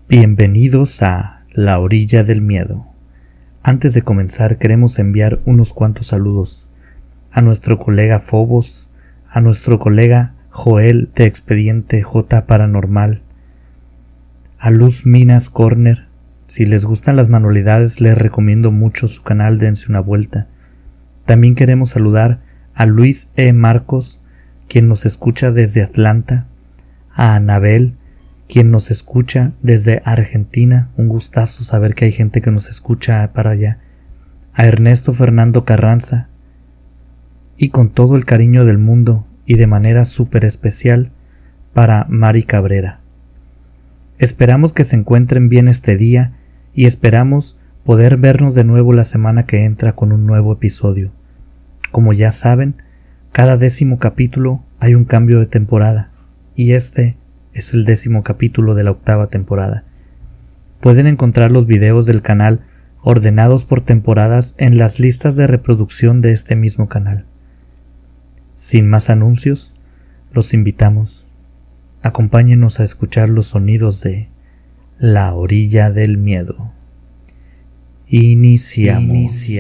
Bienvenidos a La Orilla del Miedo. Antes de comenzar queremos enviar unos cuantos saludos a nuestro colega Fobos, a nuestro colega Joel de Expediente J Paranormal, a Luz Minas Corner. Si les gustan las manualidades les recomiendo mucho su canal, dense una vuelta. También queremos saludar a Luis E. Marcos, quien nos escucha desde Atlanta, a Anabel, quien nos escucha desde Argentina, un gustazo saber que hay gente que nos escucha para allá, a Ernesto Fernando Carranza, y con todo el cariño del mundo y de manera súper especial para Mari Cabrera. Esperamos que se encuentren bien este día y esperamos poder vernos de nuevo la semana que entra con un nuevo episodio. Como ya saben, cada 10º capítulo hay un cambio de temporada y este es el 10º capítulo de la 8ª temporada. Pueden encontrar los videos del canal ordenados por temporadas en las listas de reproducción de este mismo canal. Sin más anuncios, los invitamos. Acompáñenos a escuchar los sonidos de La Orilla del Miedo. Iniciamos.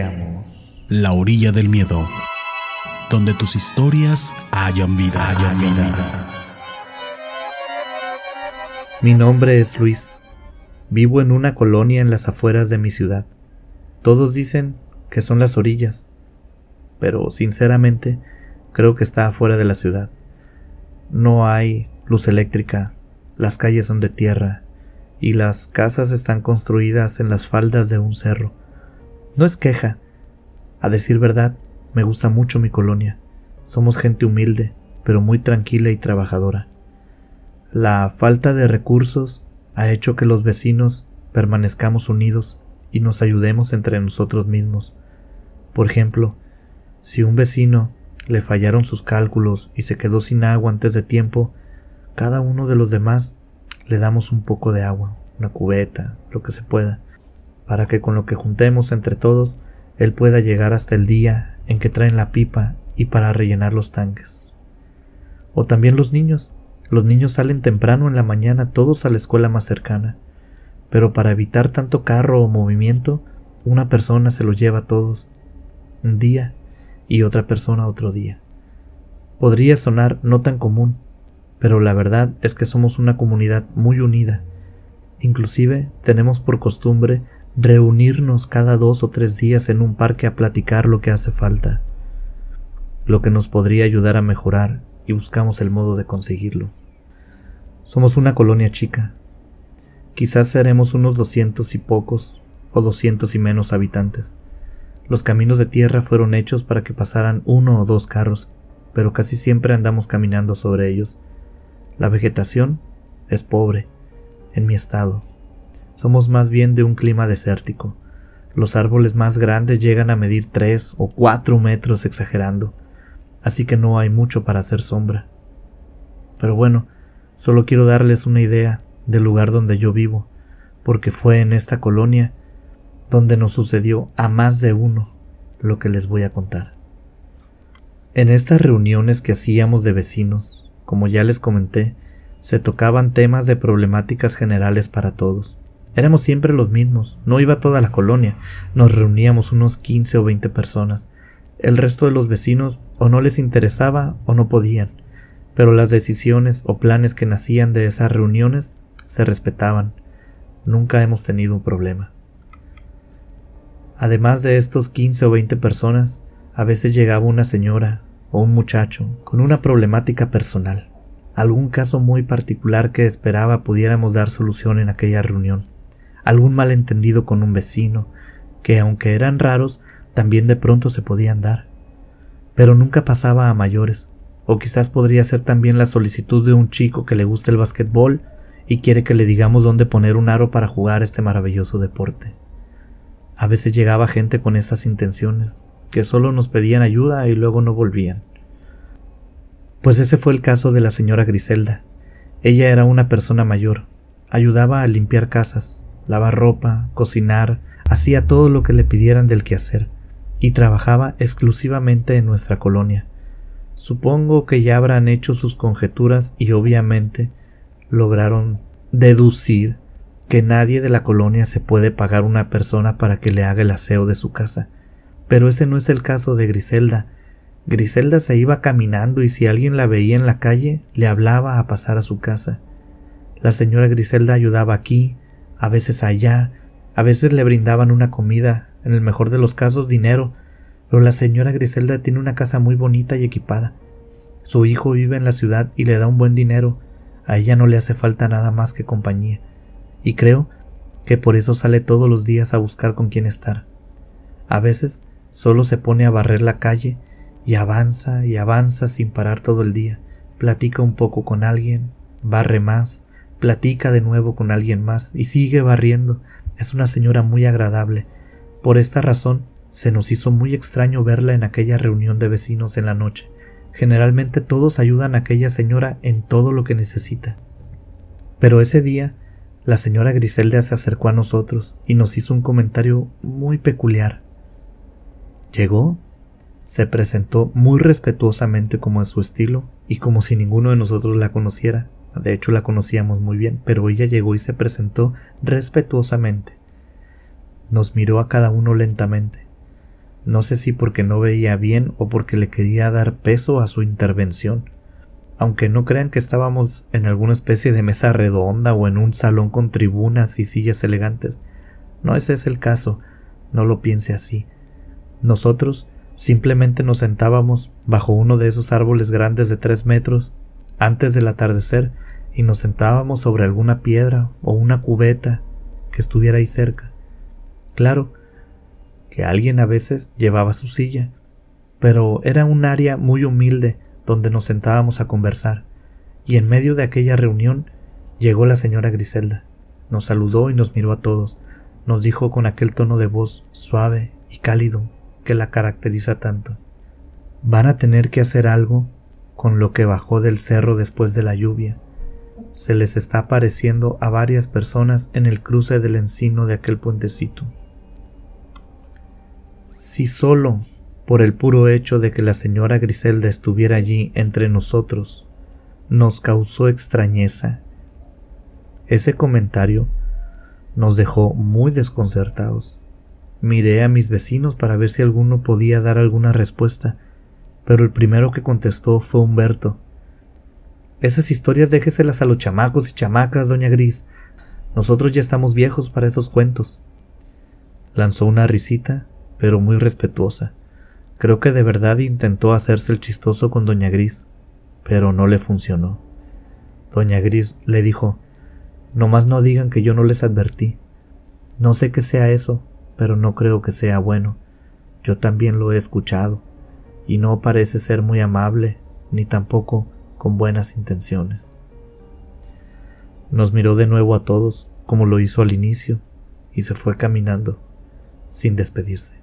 La Orilla del Miedo, donde tus historias hayan vida. Mi nombre es Luis. Vivo en una colonia en las afueras de mi ciudad. Todos dicen que son las orillas, pero sinceramente creo que está afuera de la ciudad. No hay luz eléctrica, las calles son de tierra y las casas están construidas en las faldas de un cerro. No es queja. A decir verdad, me gusta mucho mi colonia. Somos gente humilde, pero muy tranquila y trabajadora. La falta de recursos ha hecho que los vecinos permanezcamos unidos y nos ayudemos entre nosotros mismos. Por ejemplo, si un vecino le fallaron sus cálculos y se quedó sin agua antes de tiempo, cada uno de los demás le damos un poco de agua, una cubeta, lo que se pueda, para que con lo que juntemos entre todos, él pueda llegar hasta el día en que traen la pipa y para rellenar los tanques. O también los niños. Los niños salen temprano en la mañana todos a la escuela más cercana, pero para evitar tanto carro o movimiento, una persona se los lleva a todos un día y otra persona otro día. Podría sonar no tan común, pero la verdad es que somos una comunidad muy unida. Inclusive tenemos por costumbre reunirnos cada 2 o 3 días en un parque a platicar lo que hace falta, lo que nos podría ayudar a mejorar, y buscamos el modo de conseguirlo. Somos una colonia chica. Quizás seremos unos 200 y pocos o 200 y menos habitantes. Los caminos de tierra fueron hechos para que pasaran 1 o 2 carros, pero casi siempre andamos caminando sobre ellos. La vegetación es pobre, en mi estado. Somos más bien de un clima desértico. Los árboles más grandes llegan a medir 3 o 4 metros exagerando, así que no hay mucho para hacer sombra. Pero bueno, solo quiero darles una idea del lugar donde yo vivo, porque fue en esta colonia donde nos sucedió a más de uno lo que les voy a contar. En estas reuniones que hacíamos de vecinos, como ya les comenté, se tocaban temas de problemáticas generales para todos. Éramos siempre los mismos, no iba toda la colonia, nos reuníamos unos 15 o 20 personas. El resto de los vecinos o no les interesaba o no podían, pero las decisiones o planes que nacían de esas reuniones se respetaban. Nunca hemos tenido un problema. Además de estos 15 o 20 personas, a veces llegaba una señora o un muchacho con una problemática personal, algún caso muy particular que esperaba pudiéramos dar solución en aquella reunión, algún malentendido con un vecino, que aunque eran raros, también de pronto se podían dar, pero nunca pasaba a mayores. O quizás podría ser también la solicitud de un chico que le gusta el basquetbol y quiere que le digamos dónde poner un aro para jugar este maravilloso deporte. A veces llegaba gente con esas intenciones, que solo nos pedían ayuda y luego no volvían. Pues ese fue el caso de la señora Griselda. Ella era una persona mayor, ayudaba a limpiar casas, lavar ropa, cocinar, hacía todo lo que le pidieran del quehacer, y trabajaba exclusivamente en nuestra colonia. Supongo que ya habrán hecho sus conjeturas y obviamente lograron deducir que nadie de la colonia se puede pagar una persona para que le haga el aseo de su casa. Pero ese no es el caso de Griselda. Griselda se iba caminando y si alguien la veía en la calle, le hablaba a pasar a su casa. La señora Griselda ayudaba aquí, a veces allá, a veces le brindaban una comida, en el mejor de los casos dinero, pero la señora Griselda tiene una casa muy bonita y equipada. Su hijo vive en la ciudad y le da un buen dinero, a ella no le hace falta nada más que compañía, y creo que por eso sale todos los días a buscar con quién estar. A veces solo se pone a barrer la calle y avanza sin parar todo el día, platica un poco con alguien, barre más, platica de nuevo con alguien más y sigue barriendo. Es una señora muy agradable. Por esta razón se nos hizo muy extraño verla en aquella reunión de vecinos en la noche. Generalmente todos ayudan a aquella señora en todo lo que necesita. Pero ese día la señora Griselda se acercó a nosotros y nos hizo un comentario muy peculiar. Llegó, se presentó muy respetuosamente como es su estilo y como si ninguno de nosotros la conociera. De hecho la conocíamos muy bien, pero ella llegó y se presentó respetuosamente. Nos miró a cada uno lentamente. No sé si porque no veía bien o porque le quería dar peso a su intervención. Aunque no crean que estábamos en alguna especie de mesa redonda o en un salón con tribunas y sillas elegantes. No ese es el caso, no lo piense así. Nosotros simplemente nos sentábamos bajo uno de esos árboles grandes de 3 metros antes del atardecer y nos sentábamos sobre alguna piedra o una cubeta que estuviera ahí cerca. Claro que alguien a veces llevaba su silla, pero era un área muy humilde donde nos sentábamos a conversar, y en medio de aquella reunión llegó la señora Griselda. Nos saludó y nos miró a todos. Nos dijo con aquel tono de voz suave y cálido que la caracteriza tanto: van a tener que hacer algo con lo que bajó del cerro después de la lluvia. Se les está apareciendo a varias personas en el cruce del encino de aquel puentecito. Si solo por el puro hecho de que la señora Griselda estuviera allí entre nosotros nos causó extrañeza, ese comentario nos dejó muy desconcertados. Miré a mis vecinos para ver si alguno podía dar alguna respuesta, pero el primero que contestó fue Humberto. Esas historias déjeselas a los chamacos y chamacas, doña Gris. Nosotros ya estamos viejos para esos cuentos. Lanzó una risita, pero muy respetuosa. Creo que de verdad intentó hacerse el chistoso con doña Gris, pero no le funcionó. Doña Gris le dijo: nomás no digan que yo no les advertí. No sé qué sea eso, pero no creo que sea bueno. Yo también lo he escuchado, y no parece ser muy amable, ni tampoco con buenas intenciones. Nos miró de nuevo a todos, como lo hizo al inicio, y se fue caminando, sin despedirse.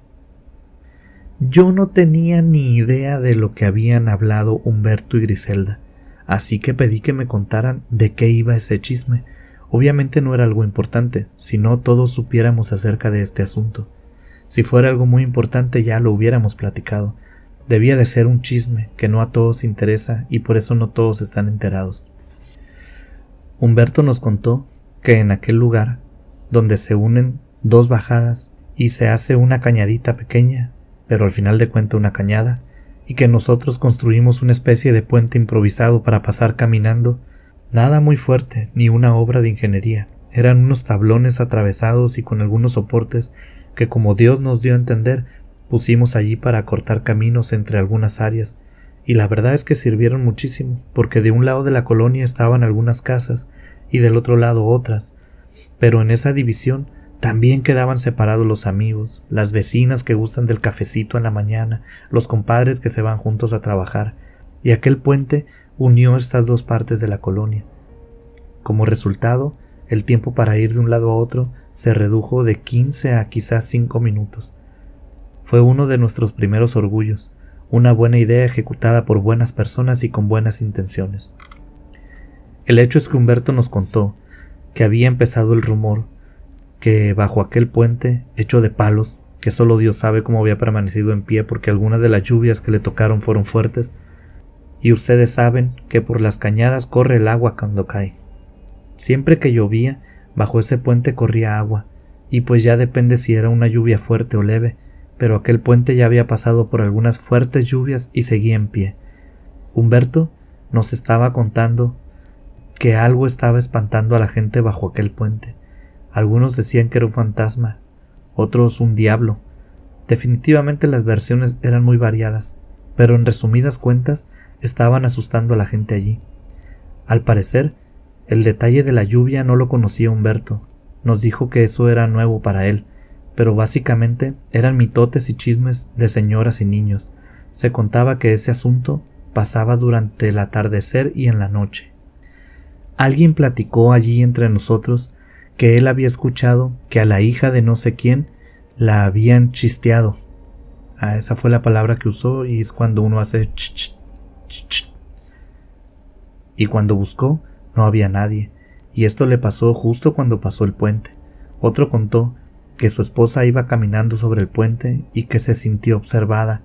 Yo no tenía ni idea de lo que habían hablado Humberto y Griselda, así que pedí que me contaran de qué iba ese chisme. Obviamente no era algo importante, si no todos supiéramos acerca de este asunto. Si fuera algo muy importante ya lo hubiéramos platicado. Debía de ser un chisme que no a todos interesa y por eso no todos están enterados. Humberto nos contó que en aquel lugar, donde se unen 2 bajadas y se hace una cañadita pequeña, pero al final de cuentas una cañada, y que nosotros construimos una especie de puente improvisado para pasar caminando, nada muy fuerte ni una obra de ingeniería, eran unos tablones atravesados y con algunos soportes que, como Dios nos dio a entender, pusimos allí para cortar caminos entre algunas áreas, y la verdad es que sirvieron muchísimo, porque de un lado de la colonia estaban algunas casas y del otro lado otras, pero en esa división también quedaban separados los amigos, las vecinas que gustan del cafecito en la mañana, los compadres que se van juntos a trabajar, y aquel puente unió estas 2 partes de la colonia. Como resultado, el tiempo para ir de un lado a otro se redujo de 15 a quizás 5 minutos. Fue uno de nuestros primeros orgullos, una buena idea ejecutada por buenas personas y con buenas intenciones. El hecho es que Humberto nos contó que había empezado el rumor que bajo aquel puente hecho de palos, que solo Dios sabe cómo había permanecido en pie porque algunas de las lluvias que le tocaron fueron fuertes, y ustedes saben que por las cañadas corre el agua cuando cae. Siempre que llovía, Bajo ese puente corría agua, y pues ya depende si era una lluvia fuerte o leve, pero aquel puente ya había pasado por algunas fuertes lluvias y seguía en pie. Humberto nos estaba contando que algo estaba espantando a la gente bajo aquel puente. Algunos decían que era un fantasma, otros un diablo. Definitivamente las versiones eran muy variadas, pero en resumidas cuentas estaban asustando a la gente allí. Al parecer, el detalle de la lluvia no lo conocía Humberto. Nos dijo que eso era nuevo para él, pero básicamente eran mitotes y chismes de señoras y niños. Se contaba que ese asunto pasaba durante el atardecer y en la noche. Alguien platicó allí entre nosotros que él había escuchado que a la hija de no sé quién la habían chisteado. Esa fue la palabra que usó, y es cuando uno hace ch, ch, ch, ch. Y cuando buscó, no había nadie, y esto le pasó justo cuando pasó el puente. Otro contó que su esposa iba caminando sobre el puente y que se sintió observada.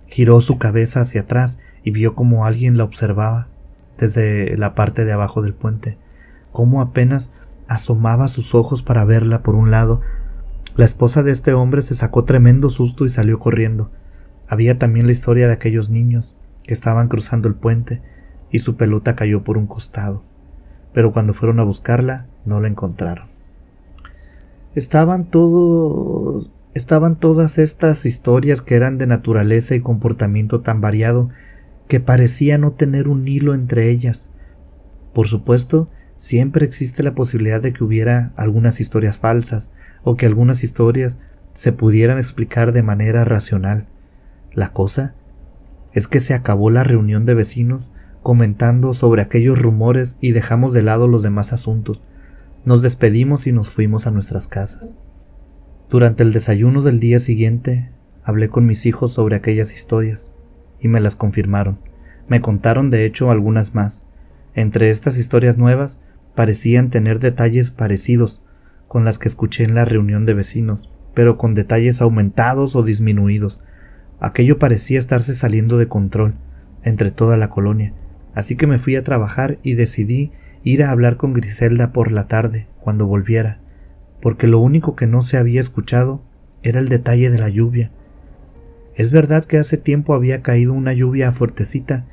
Giró su cabeza hacia atrás y vio como alguien la observaba desde la parte de abajo del puente, como apenas asomaba sus ojos para verla por un lado. La esposa de este hombre se sacó tremendo susto y salió corriendo. Había también la historia de aquellos niños que estaban cruzando el puente y su pelota cayó por un costado, pero cuando fueron a buscarla no la encontraron. Estaban todas estas historias que eran de naturaleza y comportamiento tan variado que parecía no tener un hilo entre ellas. Por supuesto, siempre existe la posibilidad de que hubiera algunas historias falsas o que algunas historias se pudieran explicar de manera racional. La cosa es que se acabó la reunión de vecinos comentando sobre aquellos rumores y dejamos de lado los demás asuntos. Nos despedimos y nos fuimos a nuestras casas. Durante el desayuno del día siguiente, hablé con mis hijos sobre aquellas historias y me las confirmaron. Me contaron de hecho algunas más. Entre estas historias nuevas parecían tener detalles parecidos con las que escuché en la reunión de vecinos, pero con detalles aumentados o disminuidos. Aquello parecía estarse saliendo de control entre toda la colonia, así que me fui a trabajar y decidí ir a hablar con Griselda por la tarde, cuando volviera, porque lo único que no se había escuchado era el detalle de la lluvia. Es verdad que hace tiempo había caído una lluvia fuertecita,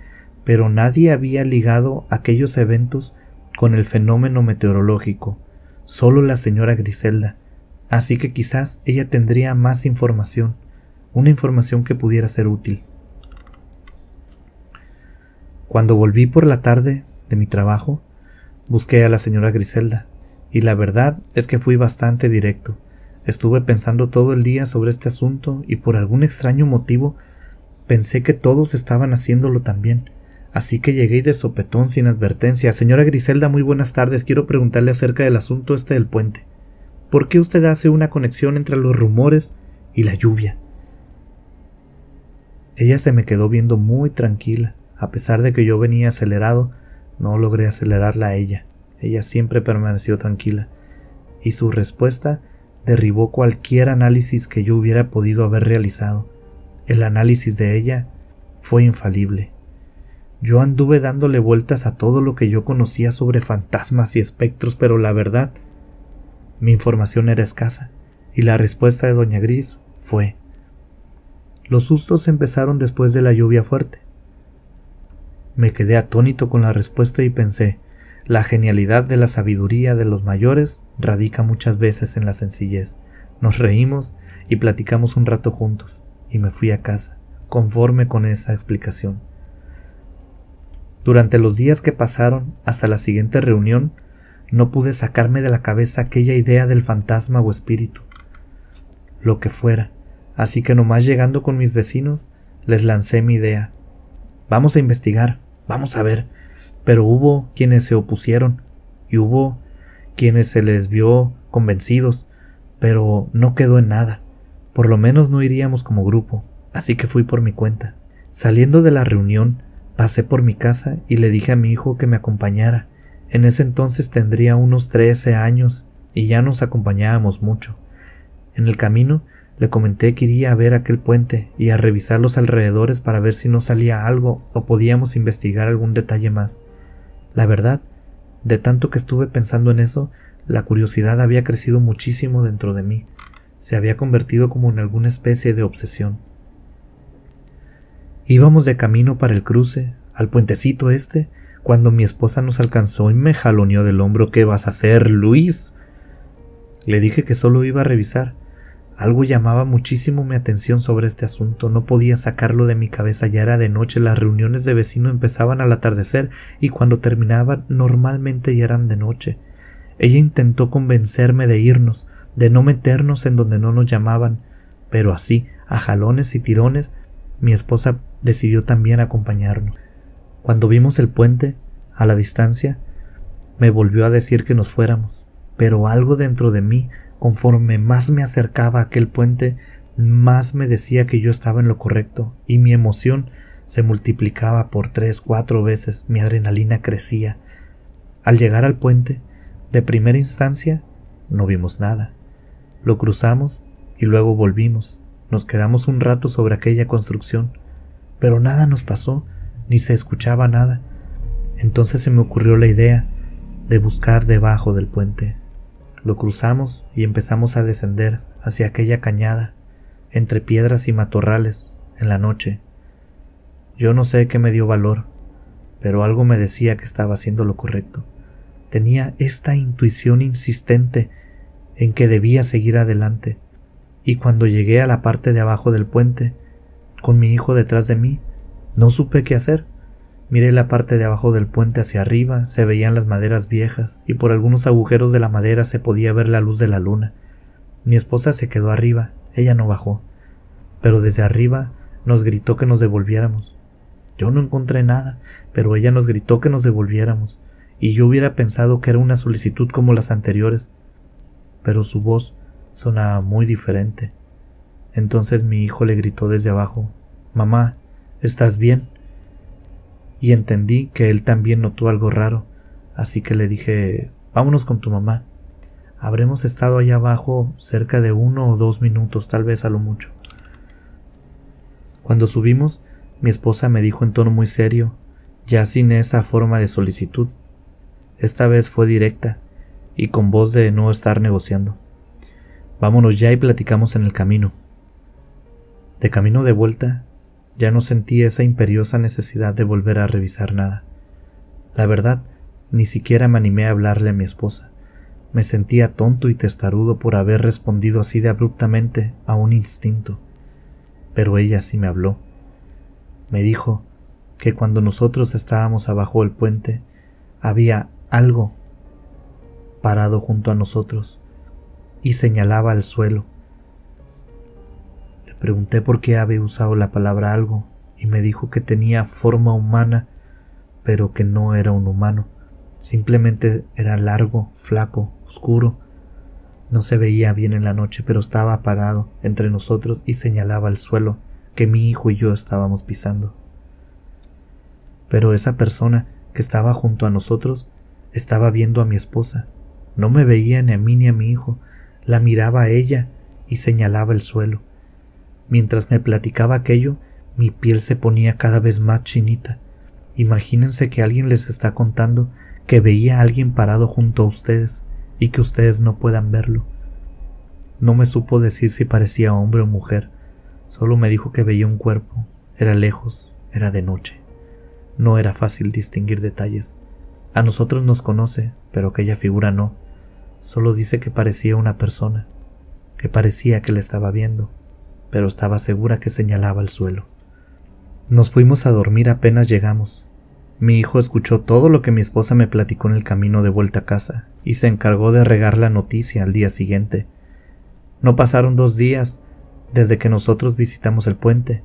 pero nadie había ligado aquellos eventos con el fenómeno meteorológico, solo la señora Griselda, así que quizás ella tendría más información, una información que pudiera ser útil. Cuando volví por la tarde de mi trabajo, busqué a la señora Griselda, y la verdad es que fui bastante directo. Estuve pensando todo el día sobre este asunto y por algún extraño motivo pensé que todos estaban haciéndolo también, así que llegué de sopetón sin advertencia. Señora Griselda, muy buenas tardes, quiero preguntarle acerca del asunto del puente. ¿Por qué usted hace una conexión entre los rumores y la lluvia? Ella se me quedó viendo muy tranquila. A pesar de que yo venía acelerado, no logré acelerarla a ella. Ella siempre permaneció tranquila, y su respuesta derribó cualquier análisis que yo hubiera podido haber realizado. El análisis de ella fue infalible. Yo anduve dándole vueltas a todo lo que yo conocía sobre fantasmas y espectros, pero la verdad, mi información era escasa, y la respuesta de doña Gris fue: los sustos empezaron después de la lluvia fuerte. Me quedé atónito con la respuesta y pensé, la genialidad de la sabiduría de los mayores radica muchas veces en la sencillez. Nos reímos y platicamos un rato juntos, y me fui a casa, conforme con esa explicación. Durante los días que pasaron hasta la siguiente reunión, no pude sacarme de la cabeza aquella idea del fantasma o espíritu, lo que fuera, así que nomás llegando con mis vecinos, les lancé mi idea. Vamos a investigar, vamos a ver. Pero hubo quienes se opusieron y hubo quienes se les vio convencidos, pero no quedó en nada. Por lo menos no iríamos como grupo, así que fui por mi cuenta. Saliendo de la reunión, pasé por mi casa y le dije a mi hijo que me acompañara. En ese entonces tendría unos 13 años y ya nos acompañábamos mucho. En el camino le comenté que iría a ver aquel puente y a revisar los alrededores para ver si no salía algo o podíamos investigar algún detalle más. La verdad, de tanto que estuve pensando en eso, La curiosidad había crecido muchísimo dentro de mí. Se había convertido como en alguna especie de obsesión. Íbamos de camino para el cruce, al puentecito cuando mi esposa nos alcanzó y me jaloneó del hombro. ¿Qué vas a hacer, Luis? Le dije que solo iba a revisar. Algo llamaba muchísimo mi atención sobre este asunto. No podía sacarlo de mi cabeza. Ya era de noche, las reuniones de vecinos empezaban al atardecer y cuando terminaban normalmente ya eran de noche. Ella intentó convencerme de irnos, de no meternos en donde no nos llamaban, pero así, a jalones y tirones, mi esposa decidió también acompañarnos. Cuando vimos el puente, a la distancia, me volvió a decir que nos fuéramos, pero algo dentro de mí, conforme más me acercaba a aquel puente, más me decía que yo estaba en lo correcto, y mi emoción se multiplicaba por 3, 4 veces, mi adrenalina crecía. Al llegar al puente, de primera instancia, no vimos nada. Lo cruzamos y luego volvimos. Nos quedamos un rato sobre aquella construcción, pero nada nos pasó, ni se escuchaba nada. Entonces se me ocurrió la idea de buscar debajo del puente. Lo cruzamos y empezamos a descender hacia aquella cañada, entre piedras y matorrales, en la noche. Yo no sé qué me dio valor, pero algo me decía que estaba haciendo lo correcto. Tenía esta intuición insistente en que debía seguir adelante, y cuando llegué a la parte de abajo del puente, con mi hijo detrás de mí, no supe qué hacer. Miré la parte de abajo del puente hacia arriba, se veían las maderas viejas, y por algunos agujeros de la madera se podía ver la luz de la luna. Mi esposa se quedó arriba, ella no bajó, pero desde arriba nos gritó que nos devolviéramos. Yo no encontré nada, pero ella nos gritó que nos devolviéramos, y yo hubiera pensado que era una solicitud como las anteriores, pero su voz sonaba muy diferente. Entonces mi hijo le gritó desde abajo: «Mamá, ¿estás bien?». Y entendí que él también notó algo raro, así que le dije: «Vámonos con tu mamá. Habremos estado allá abajo cerca de 1 o 2 minutos, tal vez a lo mucho». Cuando subimos, mi esposa me dijo en tono muy serio, ya sin esa forma de solicitud. Esta vez fue directa y con voz de no estar negociando: «Vámonos ya y platicamos en el camino». De camino de vuelta, ya no sentí esa imperiosa necesidad de volver a revisar nada. La verdad, ni siquiera me animé a hablarle a mi esposa. Me sentía tonto y testarudo por haber respondido así de abruptamente a un instinto. Pero ella sí me habló. Me dijo que cuando nosotros estábamos abajo del puente, había algo parado junto a nosotros y señalaba al suelo. Le pregunté por qué había usado la palabra algo y me dijo que tenía forma humana, pero que no era un humano. Simplemente era largo, flaco, oscuro. No se veía bien en la noche, pero estaba parado entre nosotros y señalaba al suelo que mi hijo y yo estábamos pisando. Pero esa persona que estaba junto a nosotros estaba viendo a mi esposa. No me veía ni a mí ni a mi hijo. La miraba a ella y señalaba el suelo. Mientras me platicaba aquello, mi piel se ponía cada vez más chinita. Imagínense que alguien les está contando que veía a alguien parado junto a ustedes y que ustedes no puedan verlo. No me supo decir si parecía hombre o mujer. Solo me dijo que veía un cuerpo. Era lejos, era de noche. No era fácil distinguir detalles. A nosotros nos conoce, pero aquella figura no. Solo dice que parecía una persona, que parecía que le estaba viendo, pero estaba segura que señalaba al suelo. Nos fuimos a dormir apenas llegamos. Mi hijo escuchó todo lo que mi esposa me platicó en el camino de vuelta a casa y se encargó de regar la noticia al día siguiente. No pasaron 2 días desde que nosotros visitamos el puente,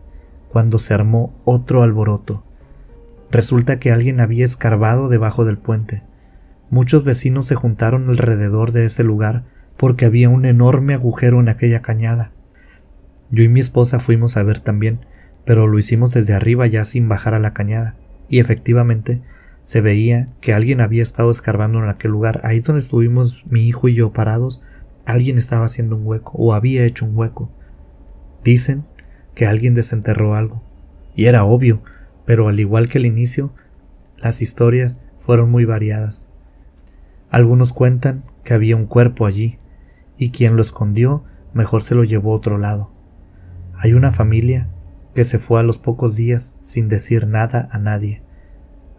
cuando se armó otro alboroto. Resulta que alguien había escarbado debajo del puente. Muchos vecinos se juntaron alrededor de ese lugar porque había un enorme agujero en aquella cañada. Yo y mi esposa fuimos a ver también, pero lo hicimos desde arriba ya sin bajar a la cañada, y efectivamente se veía que alguien había estado escarbando en aquel lugar. Ahí donde estuvimos mi hijo y yo parados, alguien estaba haciendo un hueco, o había hecho un hueco. Dicen que alguien desenterró algo, y era obvio, pero al igual que el inicio, las historias fueron muy variadas. Algunos cuentan que había un cuerpo allí, y quien lo escondió mejor se lo llevó a otro lado. Hay una familia que se fue a los pocos días sin decir nada a nadie.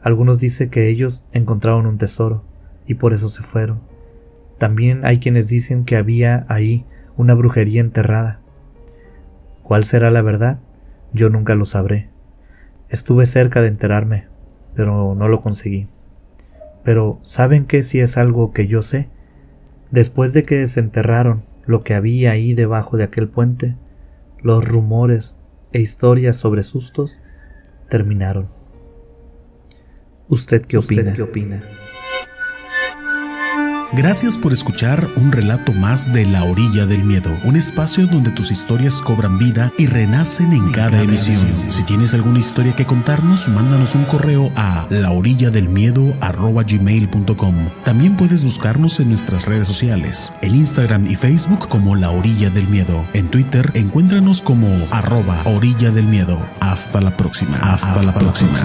Algunos dicen que ellos encontraron un tesoro y por eso se fueron. También hay quienes dicen que había ahí una brujería enterrada. ¿Cuál será la verdad? Yo nunca lo sabré. Estuve cerca de enterarme, pero no lo conseguí. Pero ¿saben qué si es algo que yo sé? Después de que desenterraron lo que había ahí debajo de aquel puente, los rumores e historias sobre sustos terminaron. ¿Usted qué opina? Gracias por escuchar un relato más de La Orilla del Miedo, un espacio donde tus historias cobran vida y renacen en cada emisión. Si tienes alguna historia que contarnos, mándanos un correo a laorilladelmiedo@gmail.com. También puedes buscarnos en nuestras redes sociales, en Instagram y Facebook como La Orilla del Miedo. En Twitter, encuéntranos como @orilladelmiedo. Hasta la próxima. Hasta la próxima.